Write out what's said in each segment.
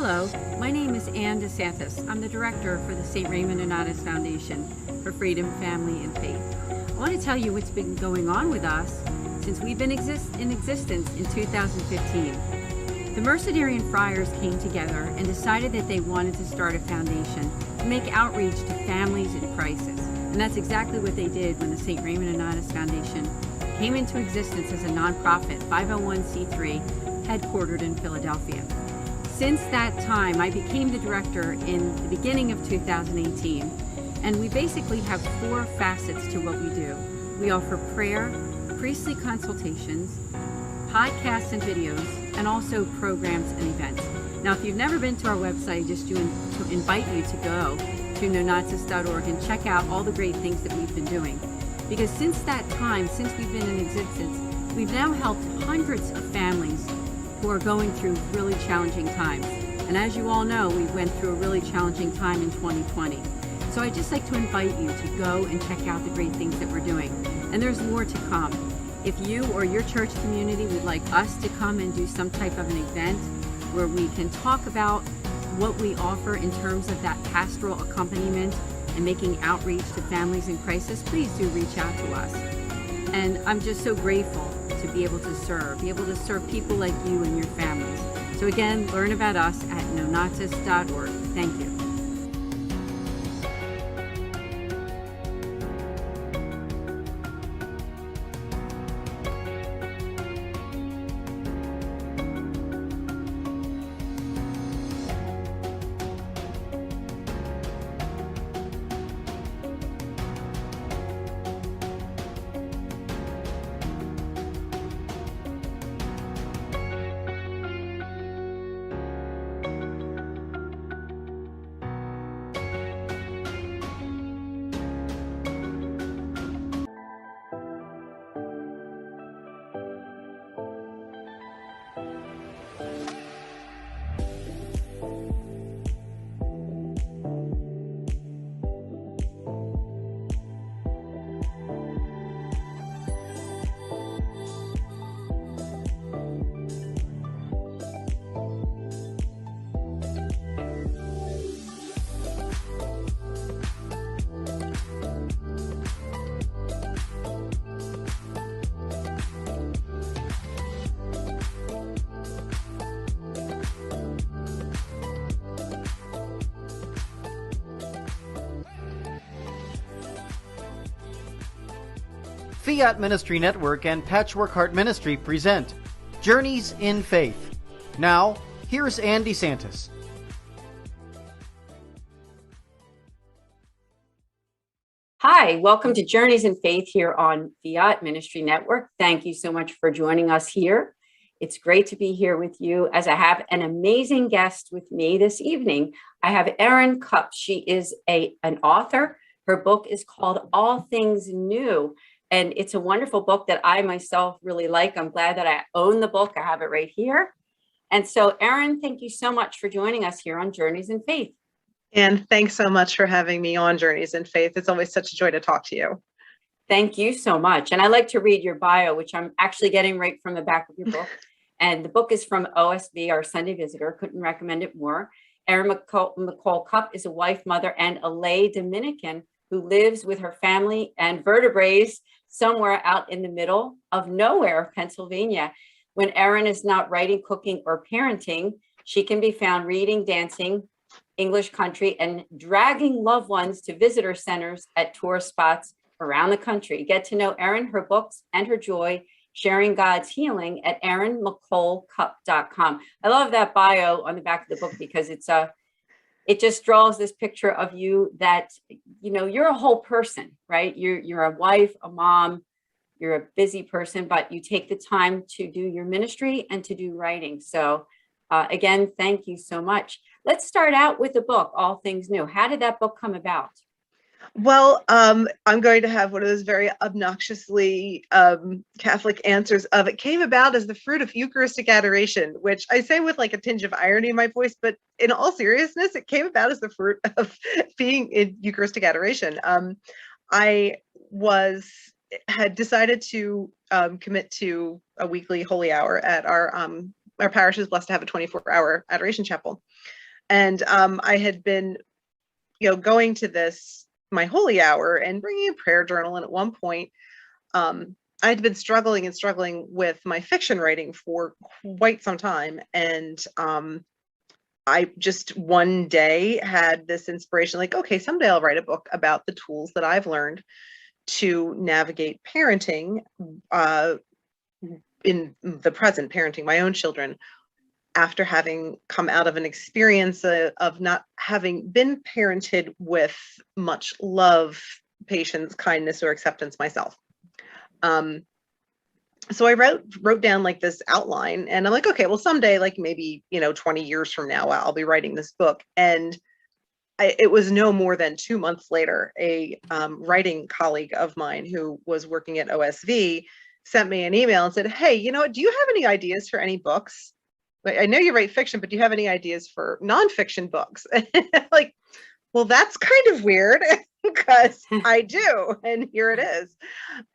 Hello, my name is Ann DeSantis. I'm the director for the St. Raymond Nonnatus Foundation for Freedom, Family, and Faith. I want to tell you what's been going on with us since we've been in existence in 2015. The Mercedarian Friars came together and decided that they wanted to start a foundation to make outreach to families in crisis. And that's exactly what they did when the St. Raymond Nonnatus Foundation came into existence as a nonprofit 501c3 headquartered in Philadelphia. Since that time, I became the director in the beginning of 2018, and we basically have 4 facets to what we do. We offer prayer, priestly consultations, podcasts and videos, and also programs and events. Now, if you've never been to our website, I just to invite you to go to nonatus.org and check out all the great things that we've been doing. Because since that time, since we've been in existence, we've now helped hundreds of families who are going through really challenging times. And as you all know, we went through a really challenging time in 2020. So I'd just like to invite you to go and check out the great things that we're doing. And there's more to come. If you or your church community would like us to come and do some type of an event where we can talk about what we offer in terms of that pastoral accompaniment and making outreach to families in crisis, please do reach out to us. And I'm just so grateful to be able to serve people like you and your families. So again, learn about us at nonatus.org. Thank you. Fiat Ministry Network and Patchwork Heart Ministry present Journeys in Faith. Now, here's Ann DeSantis. Hi, welcome to Journeys in Faith here on Fiat Ministry Network. Thank you so much for joining us here. It's great to be here with you as I have an amazing guest with me this evening. I have Erin Cupp. She is an author. Her book is called All Things New. And it's a wonderful book that I myself really like. I'm glad that I own the book. I have it right here. And so, Erin, thank you so much for joining us here on Journeys in Faith. And thanks so much for having me on Journeys in Faith. It's always such a joy to talk to you. Thank you so much. And I like to read your bio, which I'm actually getting right from the back of your book. And the book is from OSV, our Sunday Visitor. Couldn't recommend it more. Erin Cupp is a wife, mother, and a lay Dominican who lives with her family and vertebrates somewhere out in the middle of nowhere, Pennsylvania. When Erin is not writing, cooking, or parenting, she can be found reading, dancing, English country, and dragging loved ones to visitor centers at tourist spots around the country. Get to know Erin, her books, and her joy, sharing God's healing at erinmccollcup.com. I love that bio on the back of the book because it just draws this picture of you that, you know, you're a whole person, right? You're a wife, a mom, you're a busy person, but you take the time to do your ministry and to do writing. So again, thank you so much. Let's start out with the book, All Things New. How did that book come about? Well, I'm going to have one of those very obnoxiously Catholic answers of it came about as the fruit of Eucharistic adoration, which I say with like a tinge of irony in my voice, but in all seriousness, it came about as the fruit of being in Eucharistic adoration. I had decided to commit to a weekly holy hour at our parish is blessed to have a 24-hour adoration chapel. And I had been, going to my holy hour and bringing a prayer journal. And at one point, I had been struggling with my fiction writing for quite some time. And I just one day had this inspiration, like, okay, someday I'll write a book about the tools that I've learned to navigate parenting in the present, parenting my own children, after having come out of an experience of not having been parented with much love, patience, kindness, or acceptance myself. So I wrote down like this outline, and I'm like, okay, well, someday, like maybe 20 years from now, I'll be writing this book. And it was no more than 2 months later, a writing colleague of mine who was working at OSV sent me an email and said, hey, do you have any ideas for any books? Like, I know you write fiction, but do you have any ideas for nonfiction books? Like, well, that's kind of weird because I do, and here it is.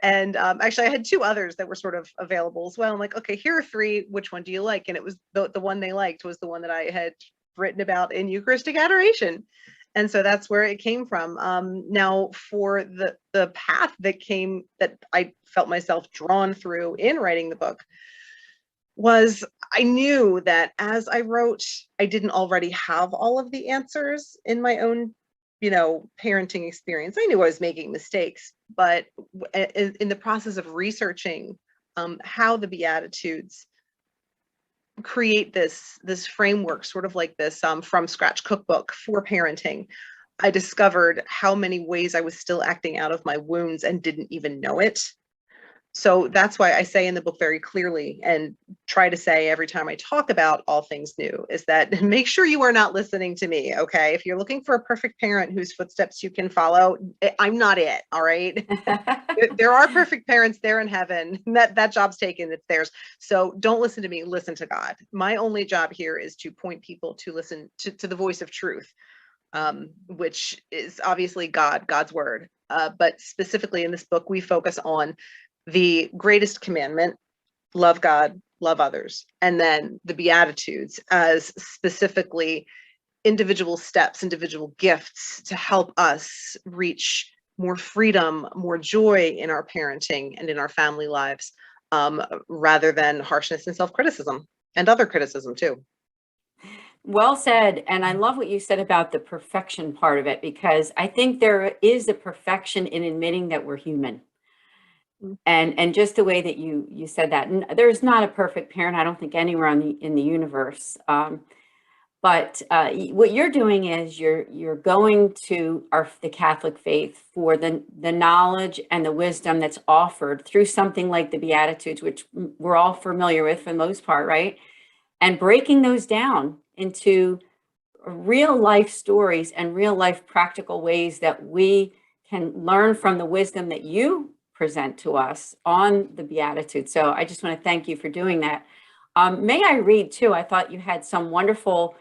And actually, I had 2 others that were sort of available as well. I'm like, okay, here are 3. Which one do you like? And it was the one they liked was the one that I had written about in Eucharistic adoration. And so that's where it came from. Now, for the path that I felt myself drawn through in writing the book, was I knew that as I wrote, I didn't already have all of the answers in my own, parenting experience. I knew I was making mistakes, but in the process of researching how the Beatitudes create this framework, sort of like this from scratch cookbook for parenting, I discovered how many ways I was still acting out of my wounds and didn't even know it. So that's why I say in the book very clearly, and try to say every time I talk about all things new, is that make sure you are not listening to me, okay? If you're looking for a perfect parent whose footsteps you can follow, I'm not it, all right? There are perfect parents there in heaven. That job's taken, it's theirs. So don't listen to me, listen to God. My only job here is to point people to listen to the voice of truth, which is obviously God's word. But specifically in this book, we focus on the greatest commandment, love God, love others, and then the Beatitudes as specifically individual steps, individual gifts to help us reach more freedom, more joy in our parenting and in our family lives, rather than harshness and self-criticism and other criticism too. Well said. And I love what you said about the perfection part of it, because I think there is a perfection in admitting that we're human. And just the way that you said that, and there's not a perfect parent, I don't think, anywhere in the universe. But what you're doing is you're going to the Catholic faith for the knowledge and the wisdom that's offered through something like the Beatitudes, which we're all familiar with for the most part, right? And breaking those down into real life stories and real life practical ways that we can learn from the wisdom that you present to us on the Beatitudes. So I just want to thank you for doing that. May I read too? I thought you had some wonderful,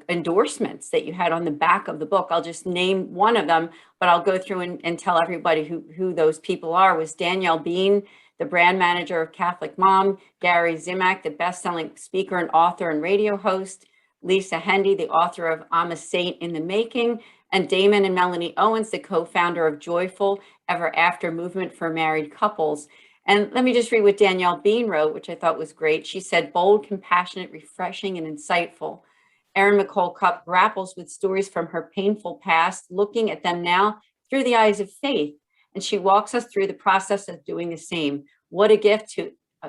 endorsements that you had on the back of the book. I'll just name one of them, but I'll go through and tell everybody who those people are. Was Danielle Bean, the brand manager of Catholic Mom; Gary Zimak, the best-selling speaker and author and radio host; Lisa Hendy, the author of I'm a Saint in the Making; and Damon and Melanie Owens, the co-founder of Joyful Ever After Movement for Married Couples. And let me just read what Danielle Bean wrote, which I thought was great. She said, bold, compassionate, refreshing, and insightful. Erin Cupp grapples with stories from her painful past, looking at them now through the eyes of faith. And she walks us through the process of doing the same. What a gift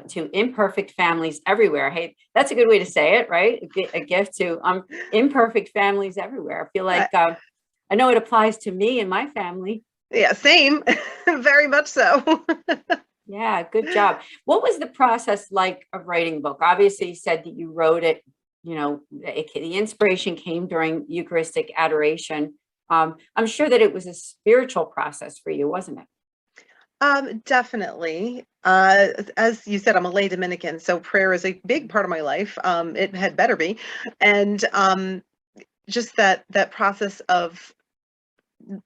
to imperfect families everywhere. Hey, that's a good way to say it, right? A gift to imperfect families everywhere. I feel like I know it applies to me and my family. Yeah, same. Very much so. Yeah, good job. What was the process like of writing a book? Obviously, you said that you wrote it, the inspiration came during Eucharistic adoration. I'm sure that it was a spiritual process for you, wasn't it? Definitely. As you said, I'm a lay Dominican, so prayer is a big part of my life. It had better be. And just that process of,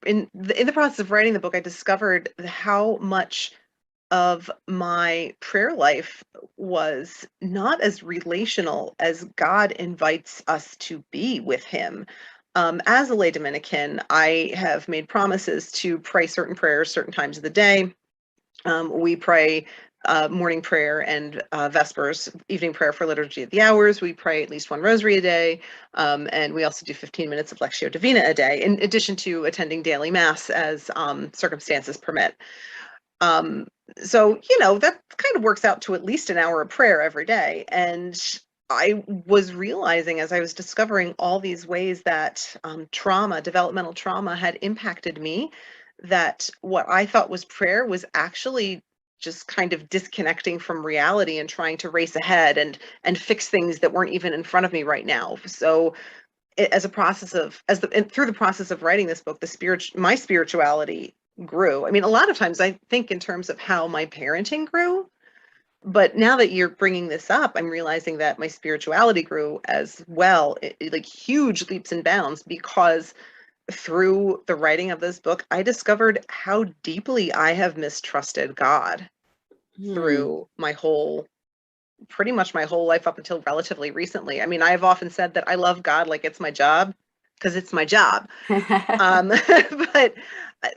in the process of writing the book, I discovered how much of my prayer life was not as relational as God invites us to be with Him. As a lay Dominican, I have made promises to pray certain prayers certain times of the day. We pray morning prayer and Vespers, evening prayer for Liturgy of the Hours. We pray at least one rosary a day. And we also do 15 minutes of Lectio Divina a day, in addition to attending daily Mass as circumstances permit. So, that kind of works out to at least an hour of prayer every day. And I was realizing as I was discovering all these ways that developmental trauma had impacted me, that what I thought was prayer was actually just kind of disconnecting from reality and trying to race ahead and fix things that weren't even in front of me right now. So as a process of through the process of writing this book, my spirituality grew. I mean, a lot of times I think in terms of how my parenting grew, but now that you're bringing this up, I'm realizing that my spirituality grew as well, like huge leaps and bounds, because through the writing of this book, I discovered how deeply I have mistrusted God through pretty much my whole life up until relatively recently. I mean, I've often said that I love God like it's my job, because it's my job. But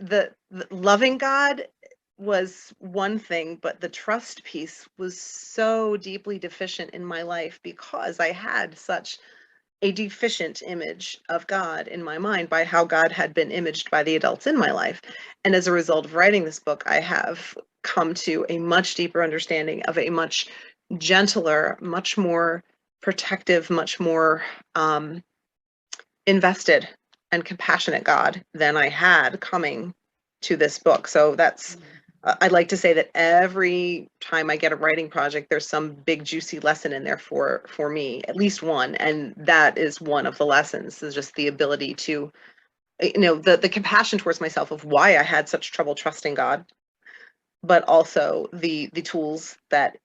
the loving God was one thing, but the trust piece was so deeply deficient in my life because I had such a deficient image of God in my mind by how God had been imaged by the adults in my life. And as a result of writing this book, I have come to a much deeper understanding of a much gentler, much more protective, much more invested and compassionate God than I had coming to this book. So that's I'd like to say that every time I get a writing project, there's some big juicy lesson in there for me, at least one, and that is one of the lessons, is just the ability to, the compassion towards myself of why I had such trouble trusting God, but also the tools that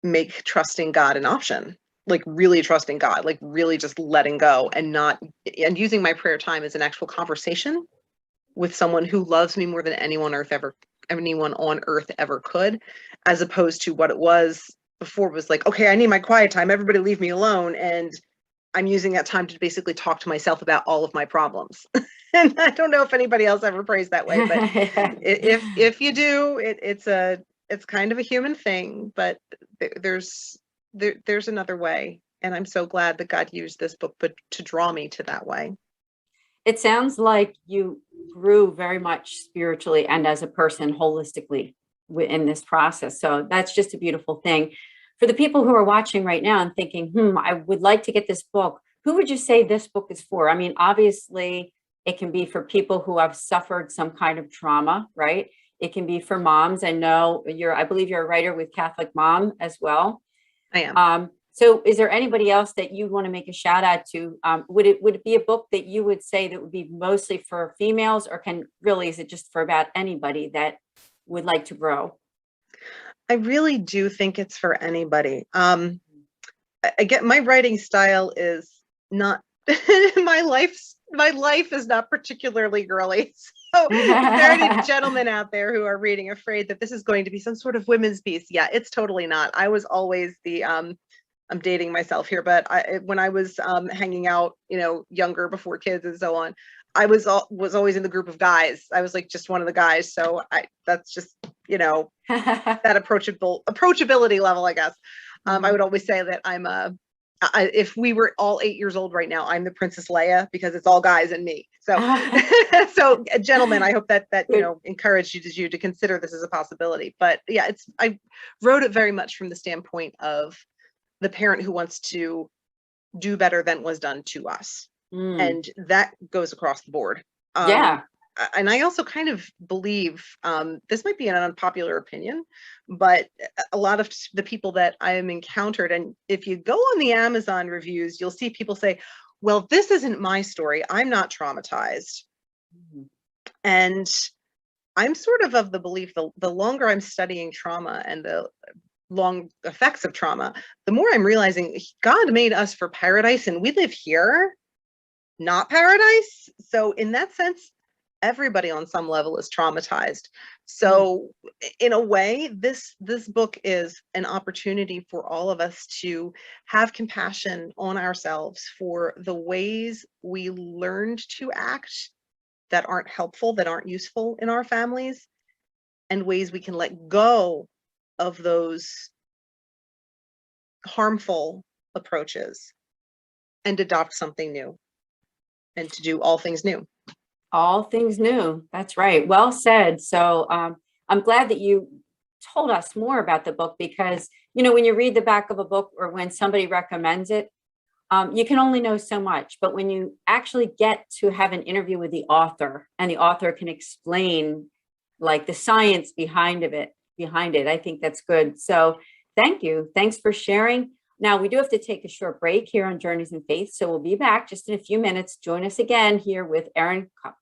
make trusting God an option, like really trusting God, like really just letting go and using my prayer time as an actual conversation with someone who loves me more than anyone on earth ever could, as opposed to what it was before, was like, okay, I need my quiet time, everybody leave me alone, and I'm using that time to basically talk to myself about all of my problems. And I don't know if anybody else ever prays that way, but if you do, it's kind of a human thing, but there's another way, and I'm so glad that God used this book to draw me to that way. It sounds like you grew very much spiritually and as a person holistically in this process. So that's just a beautiful thing. For the people who are watching right now and thinking, I would like to get this book, who would you say this book is for? I mean, obviously, it can be for people who have suffered some kind of trauma, right? It can be for moms. I believe you're a writer with Catholic Mom as well. I am. So is there anybody else that you want to make a shout out to? Would it be a book that you would say that would be mostly for females, or is it just for about anybody that would like to grow? I really do think it's for anybody. I get, my writing style is not my life is not particularly girly. So if there are any gentlemen out there who are reading afraid that this is going to be some sort of women's piece, yeah, it's totally not. I was always I'm dating myself here, but when I was hanging out, younger, before kids and so on, I was always in the group of guys. I was like just one of the guys. So that's just, that approachability level, I guess. I would always say that if we were all 8 years old right now, I'm the Princess Leia, because it's all guys and me. So, so gentlemen, I hope that encouraged you to consider this as a possibility. But yeah, I wrote it very much from the standpoint of the parent who wants to do better than was done to us. And that goes across the board. Yeah. And I also kind of believe, this might be an unpopular opinion, but a lot of the people that I am encountered, and if you go on the Amazon reviews, you'll see people say, well, this isn't my story, I'm not traumatized. And I'm sort of the belief, the longer I'm studying trauma and the long effects of trauma, the more I'm realizing God made us for paradise, and we live here, not paradise. So in that sense, everybody on some level is traumatized. So in a way, this book is an opportunity for all of us to have compassion on ourselves for the ways we learned to act that aren't helpful, that aren't useful in our families, and ways we can let go of those harmful approaches and adopt something new and to do all things new. All things new. That's right. Well said. So I'm glad that you told us more about the book, because, you know, when you read the back of a book or when somebody recommends it, you can only know so much. But when you actually get to have an interview with the author and the author can explain like the science behind it, I think that's good. So thank you. Thanks for sharing. Now, we do have to take a short break here on Journeys in Faith, so we'll be back just in a few minutes. Join us again here with Erin Cupp.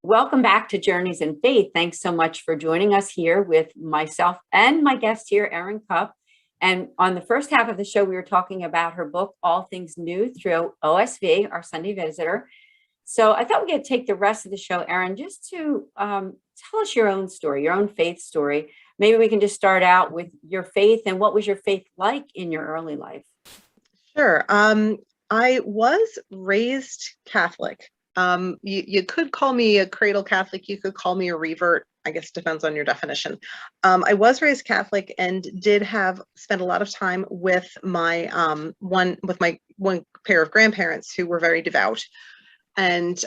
Welcome back to Journeys in Faith. Thanks so much for joining us here with myself and my guest here, Erin Cupp. And on the first half of the show, we were talking about her book, All Things New, through OSV, our Sunday visitor. So I thought we could take the rest of the show, Erin, just to tell us your own story, your own faith story. Maybe we can just start out with your faith and what was your faith like in your early life? Sure. I was raised Catholic. You could call me a cradle Catholic. You could call me a revert. I guess it depends on your definition. I was raised Catholic and did spent a lot of time with my one pair of grandparents who were very devout, and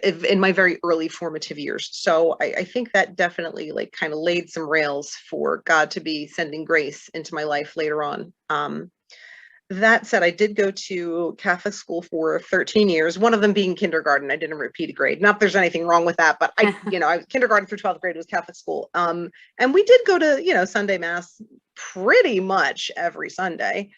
in my very early formative years. So I think that definitely like kind of laid some rails for God to be sending grace into my life later on. That said, I did go to Catholic school for 13 years, one of them being kindergarten. I didn't repeat a grade. Not that there's anything wrong with that, but I kindergarten through 12th grade was Catholic school. And we did go to, Sunday Mass pretty much every Sunday.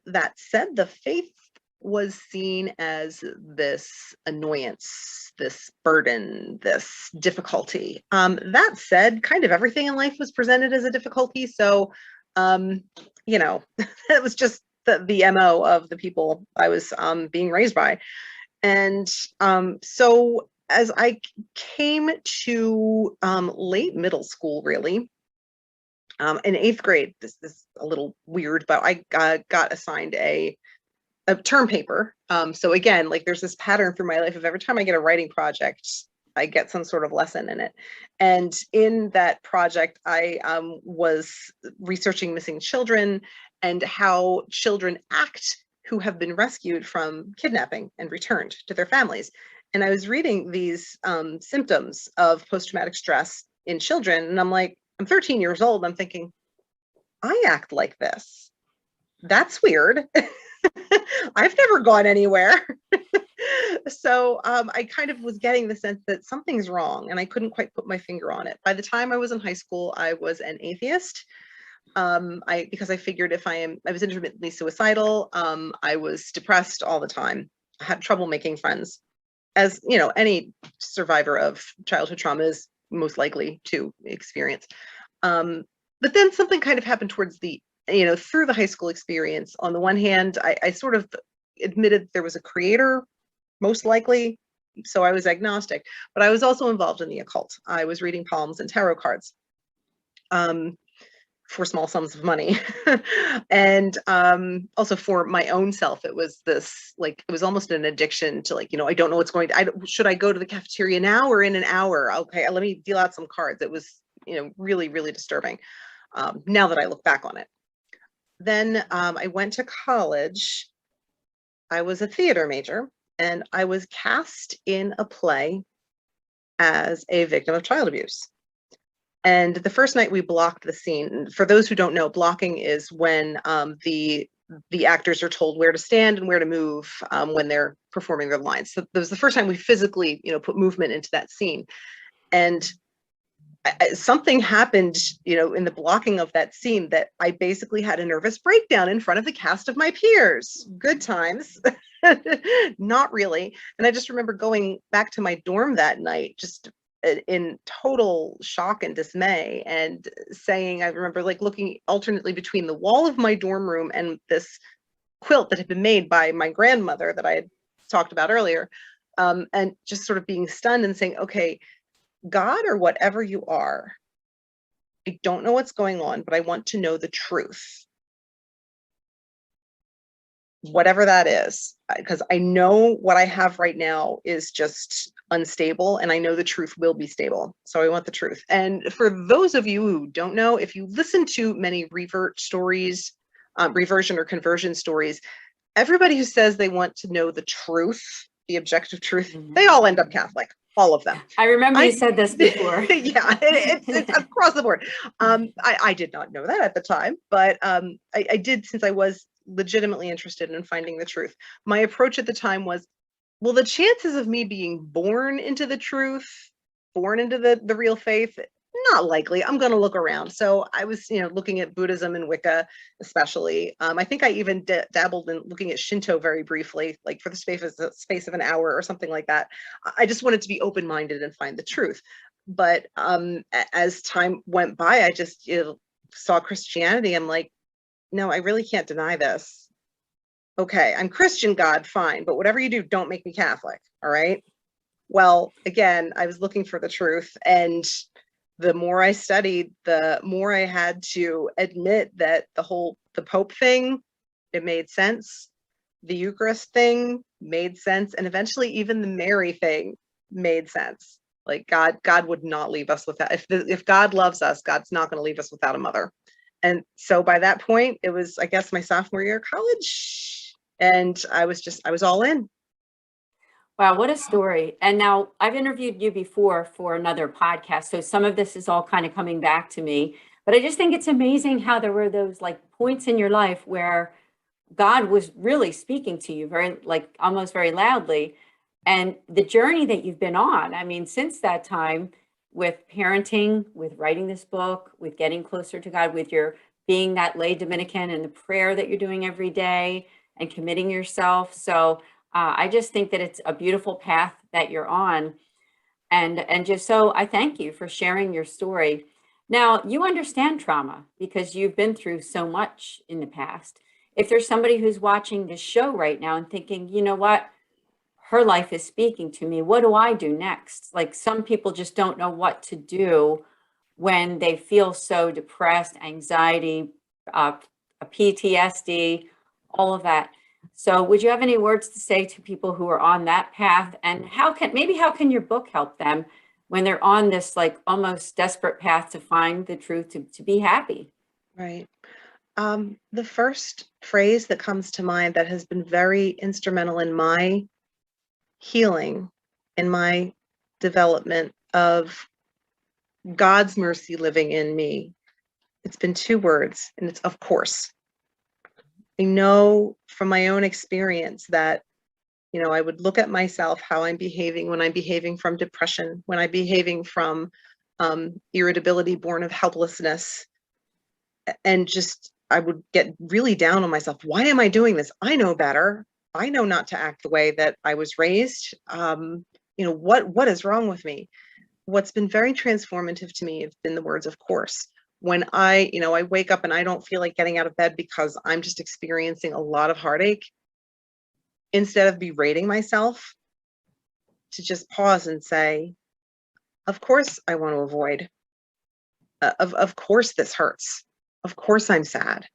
That said, the faith was seen as this annoyance, this burden, this difficulty. That said, kind of everything in life was presented as a difficulty. So it was just the MO of the people I was being raised by. And so as I came to late middle school, really, in 8th grade, this is a little weird, but I got assigned a term paper. So again, like there's this pattern through my life of every time I get a writing project, I get some sort of lesson in it. And in that project, I was researching missing children and how children act who have been rescued from kidnapping and returned to their families. And I was reading these symptoms of post-traumatic stress in children. And I'm like, I'm 13 years old. I'm thinking, I act like this. That's weird. I've never gone anywhere. So I kind of was getting the sense that something's wrong, and I couldn't quite put my finger on it. By the time I was in high school, I was an atheist. Because I figured I was intermittently suicidal. I was depressed all the time. I had trouble making friends, as any survivor of childhood trauma is most likely to experience. But then something kind of happened towards through the high school experience. On the one hand, I sort of admitted there was a creator, most likely, so I was agnostic, but I was also involved in the occult. I was reading palms and tarot cards. for small sums of money. And also for my own self, it was this, like, it was almost an addiction to, like, I don't know what's going to, should I go to the cafeteria now or in an hour? Okay, let me deal out some cards. It was, really, really disturbing, now that I look back on it. Then I went to college. I was a theater major, and I was cast in a play as a victim of child abuse. And the first night we blocked the scene. For those who don't know, blocking is when the actors are told where to stand and where to move when they're performing their lines. So that was the first time we physically, put movement into that scene. And something happened, in the blocking of that scene, that I basically had a nervous breakdown in front of the cast of my peers. Good times. Not really. And I just remember going back to my dorm that night, just in total shock and dismay, and saying, I remember like looking alternately between the wall of my dorm room and this quilt that had been made by my grandmother that I had talked about earlier, and just sort of being stunned and saying, okay, God, or whatever you are, I don't know what's going on, but I want to know the truth. Whatever that is, because I know what I have right now is just unstable, and I know the truth will be stable. So I want the truth. And for those of you who don't know, if you listen to many revert stories, reversion or conversion stories, everybody who says they want to know the truth, the objective truth, they all end up Catholic. All of them. I remember you said this before. Yeah, it's across the board. I did not know that at the time, but I did, since I was legitimately interested in finding the truth. My approach at the time was, well, the chances of me being born into the truth, born into the real faith, not likely. I'm going to look around. So I was, looking at Buddhism and Wicca, especially. I think I even dabbled in looking at Shinto very briefly, like for the space of an hour or something like that. I just wanted to be open-minded and find the truth. But as time went by, I just saw Christianity. I'm like, no, I really can't deny this. Okay, I'm Christian, God, fine, but whatever you do, don't make me Catholic. All right. Well, again, I was looking for the truth, and the more I studied, the more I had to admit that the Pope thing, it made sense. The Eucharist thing made sense. And eventually even the Mary thing made sense. Like God would not leave us without, if God loves us, God's not going to leave us without a mother. And so by that point, it was, I guess, my sophomore year of college, and I was all in. Wow, what a story. And now I've interviewed you before for another podcast, so some of this is all kind of coming back to me. But I just think it's amazing how there were those like points in your life where God was really speaking to you very, like almost very loudly. And the journey that you've been on, I mean, since that time, with parenting, with writing this book, with getting closer to God, with your being that lay Dominican and the prayer that you're doing every day and committing yourself. So I just think that it's a beautiful path that you're on. And just so I thank you for sharing your story. Now, you understand trauma because you've been through so much in the past. If there's somebody who's watching this show right now and thinking, you know what, her life is speaking to me, what do I do next? Like some people just don't know what to do when they feel so depressed, anxiety, PTSD, all of that. So would you have any words to say to people who are on that path, and how can your book help them when they're on this like almost desperate path to find the truth, to be happy? Right. The first phrase that comes to mind that has been very instrumental in my healing, in my development of God's mercy living in me, it's been two words, and it's of course. I know from my own experience that, I would look at myself, how I'm behaving when I'm behaving from depression, when I'm behaving from irritability born of helplessness, and just, I would get really down on myself. Why am I doing this? I know better. I know not to act the way that I was raised. What is wrong with me? What's been very transformative to me have been the words, of course. When I wake up and I don't feel like getting out of bed because I'm just experiencing a lot of heartache, instead of berating myself, to just pause and say, of course I want to avoid. Of course this hurts. Of course I'm sad.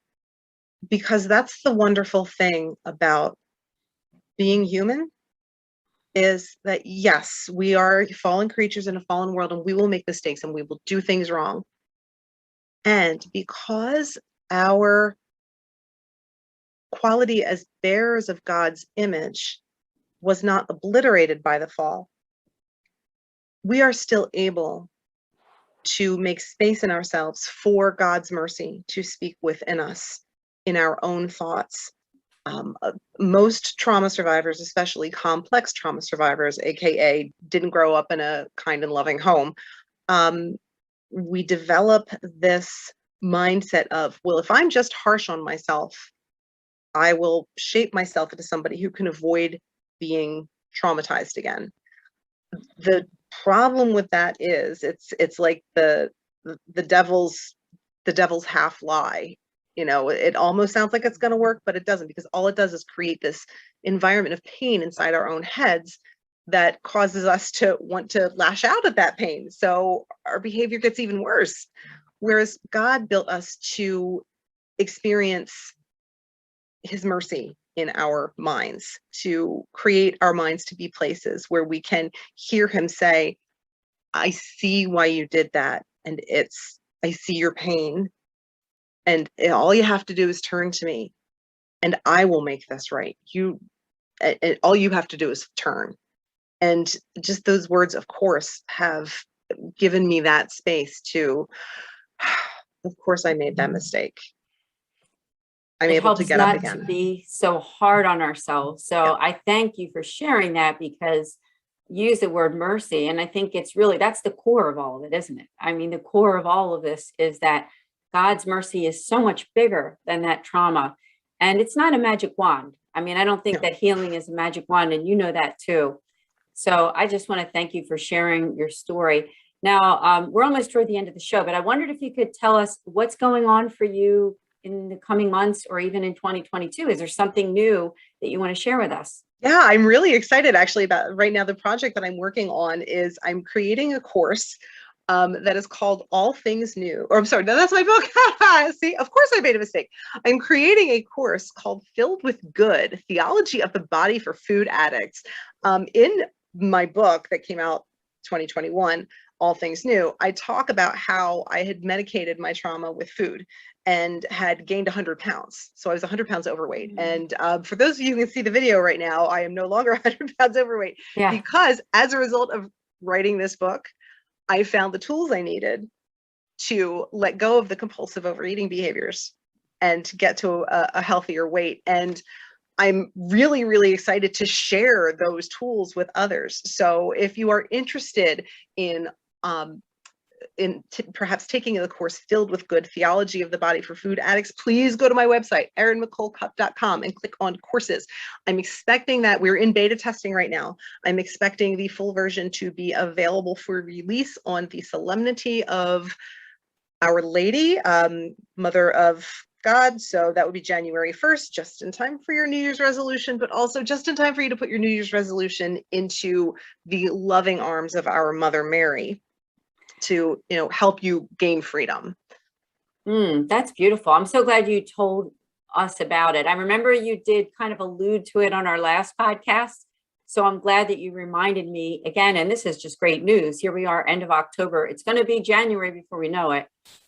Because that's the wonderful thing about being human, is that yes, we are fallen creatures in a fallen world, and we will make mistakes and we will do things wrong. And because our quality as bearers of God's image was not obliterated by the fall, we are still able to make space in ourselves for God's mercy to speak within us in our own thoughts. Most trauma survivors, especially complex trauma survivors, aka didn't grow up in a kind and loving home, we develop this mindset of, well, if I'm just harsh on myself, I will shape myself into somebody who can avoid being traumatized again. The problem with that is it's like the devil's half lie. It almost sounds like it's going to work, but it doesn't, because all it does is create this environment of pain inside our own heads that causes us to want to lash out at that pain. So our behavior gets even worse. Whereas God built us to experience his mercy in our minds, to create our minds to be places where we can hear him say, I see why you did that. And I see your pain. And all you have to do is turn to me and I will make this right. All you have to do is turn. And just those words, of course, have given me that space to, of course, I made that mistake. I'm It able to helps get up not again. to be so hard on ourselves. So Yeah. I thank you for sharing that, because you use the word mercy. And I think that's the core of all of it, isn't it? I mean, the core of all of this is that God's mercy is so much bigger than that trauma. And it's not a magic wand. I mean, I don't think No. that healing is a magic wand, and you know that too. So I just want to thank you for sharing your story. Now, we're almost toward the end of the show, but I wondered if you could tell us what's going on for you in the coming months, or even in 2022. Is there something new that you want to share with us? Yeah, I'm really excited actually about right now. The project that I'm working on is I'm creating a course that is called All Things New. Or I'm sorry, no, that's my book. See, of course I made a mistake. I'm creating a course called Filled with Good, Theology of the Body for Food Addicts. In my book that came out 2021, All Things New, I talk about how I had medicated my trauma with food and had gained 100 pounds. So I was 100 pounds overweight. And for those of you who can see the video right now, I am no longer 100 pounds overweight, because as a result of writing this book, I found the tools I needed to let go of the compulsive overeating behaviors and get to a healthier weight. And I'm really, really excited to share those tools with others. So if you are interested in perhaps taking the course Filled with Good, Theology of the Body for Food Addicts, please go to my website, erincupp.com, and click on courses. I'm expecting that we're in beta testing right now. I'm expecting the full version to be available for release on the Solemnity of Our Lady, Mother of God. So that would be January 1st, just in time for your New Year's resolution, but also just in time for you to put your New Year's resolution into the loving arms of our Mother Mary, to help you gain freedom. That's beautiful. I'm so glad you told us about it. I remember you did kind of allude to it on our last podcast. So I'm glad that you reminded me again. And this is just great news. Here we are, end of October. It's going to be January before we know it.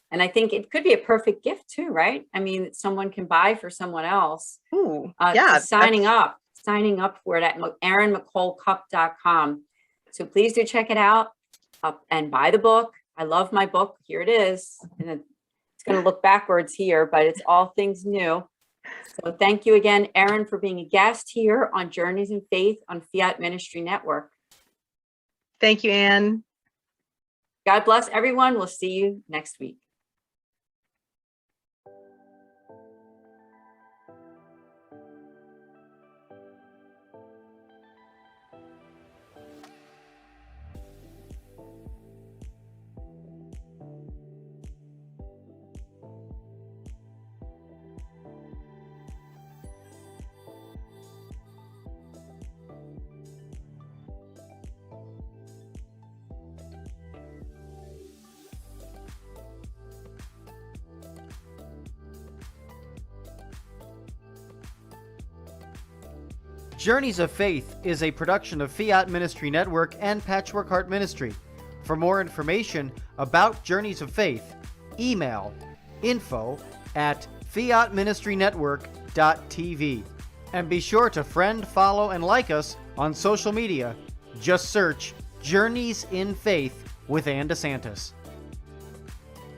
And I think it could be a perfect gift too, right? I mean, someone can buy for someone else. Ooh, yeah. Signing up for it at erincupp.com. So please do check it out. And buy the book. I love my book. Here it is. And it's going to look backwards here, but it's All Things New. So thank you again, Erin, for being a guest here on Journeys in Faith on Fiat Ministry Network. Thank you, Anne. God bless everyone. We'll see you next week. Journeys of Faith is a production of Fiat Ministry Network and Patchwork Heart Ministry. For more information about Journeys of Faith, email info@fiatministrynetwork.tv. And be sure to friend, follow, and like us on social media. Just search Journeys in Faith with Ann DeSantis.